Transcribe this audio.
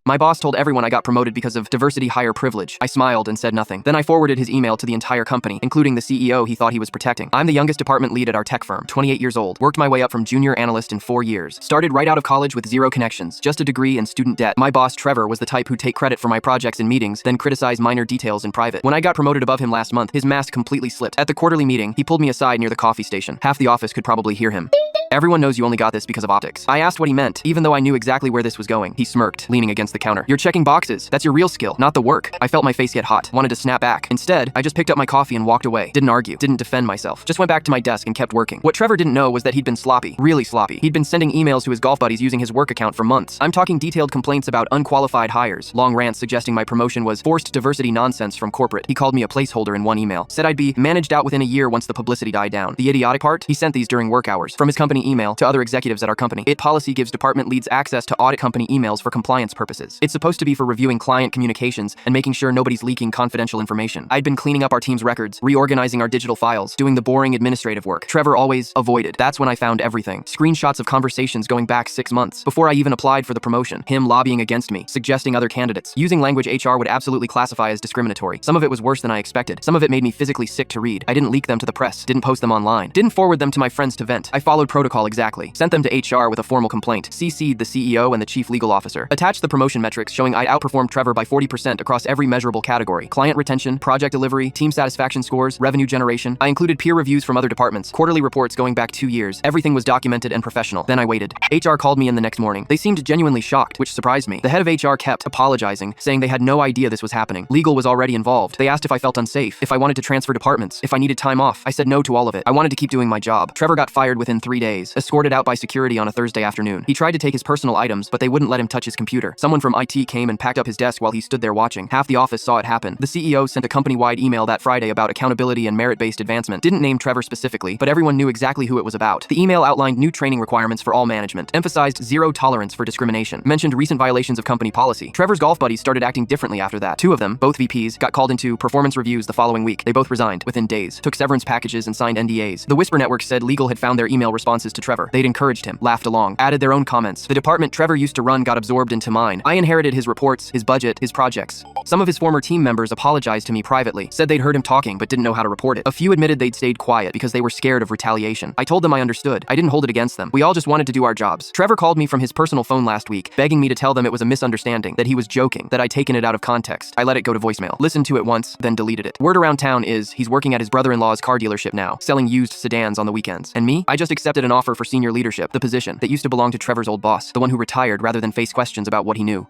My boss told everyone I got promoted because of diversity hire privilege. I smiled and said nothing. Then I forwarded his email to the entire company, including the CEO he thought he was protecting. I'm the youngest department lead at our tech firm, 28 years old. Worked my way up from junior analyst in 4 years. Started right out of college with zero connections, just a degree and student debt. My boss, Trevor, was the type who'd take credit for my projects in meetings, then criticize minor details in private. When I got promoted above him last month, his mask completely slipped. At the quarterly meeting, he pulled me aside near the coffee station. Half the office could probably hear him. Everyone knows you only got this because of optics. I asked what he meant, even though I knew exactly where this was going. He smirked, leaning against the counter. You're checking boxes. That's your real skill, not the work. I felt my face get hot, wanted to snap back. Instead, I just picked up my coffee and walked away. Didn't argue, didn't defend myself. Just went back to my desk and kept working. What Trevor didn't know was that he'd been sloppy, really sloppy. He'd been sending emails to his golf buddies using his work account for months. I'm talking detailed complaints about unqualified hires, long rants suggesting my promotion was forced diversity nonsense from corporate. He called me a placeholder in one email. Said I'd be managed out within a year once the publicity died down. The idiotic part? He sent these during work hours. From his company email to other executives at our company. IT policy gives department leads access to audit company emails for compliance purposes. It's supposed to be for reviewing client communications and making sure nobody's leaking confidential information. I'd been cleaning up our team's records, reorganizing our digital files, doing the boring administrative work. Trevor always avoided. That's when I found everything. Screenshots of conversations going back 6 months, before I even applied for the promotion. Him lobbying against me, suggesting other candidates. Using language HR would absolutely classify as discriminatory. Some of it was worse than I expected. Some of it made me physically sick to read. I didn't leak them to the press, didn't post them online, didn't forward them to my friends to vent. I followed protocol exactly. Sent them to HR with a formal complaint. CC'd the CEO and the chief legal officer. Attached the promotion metrics showing I'd outperformed Trevor by 40% across every measurable category. Client retention, project delivery, team satisfaction scores, revenue generation. I included peer reviews from other departments, quarterly reports going back 2 years. Everything was documented and professional. Then I waited. HR called me in the next morning. They seemed genuinely shocked, which surprised me. The head of HR kept apologizing, saying they had no idea this was happening. Legal was already involved. They asked if I felt unsafe, if I wanted to transfer departments, if I needed time off. I said no to all of it. I wanted to keep doing my job. Trevor got fired within 3 days, escorted out by security on a Thursday afternoon. He tried to take his personal items, but they wouldn't let him touch his computer. Someone from IT came and packed up his desk while he stood there watching. Half the office saw it happen. The CEO sent a company-wide email that Friday about accountability and merit-based advancement. Didn't name Trevor specifically, but everyone knew exactly who it was about. The email outlined new training requirements for all management, emphasized zero tolerance for discrimination, mentioned recent violations of company policy. Trevor's golf buddies started acting differently after that. 2 of them, both VPs, got called into performance reviews the following week. They both resigned within days, took severance packages and signed NDAs. The Whisper Network said legal had found their email responses to Trevor. They'd encouraged him, laughed along, added their own comments. The department Trevor used to run got absorbed into mine. I inherited his reports, his budget, his projects. Some of his former team members apologized to me privately, said they'd heard him talking but didn't know how to report it. A few admitted they'd stayed quiet because they were scared of retaliation. I told them I understood. I didn't hold it against them. We all just wanted to do our jobs. Trevor called me from his personal phone last week, begging me to tell them it was a misunderstanding, that he was joking, that I'd taken it out of context. I let it go to voicemail. Listened to it once, then deleted it. Word around town is he's working at his brother-in-law's car dealership now, selling used sedans on the weekends. And me? I just accepted an offer for senior leadership, the position that used to belong to Trevor's old boss, the one who retired rather than face questions about what he knew.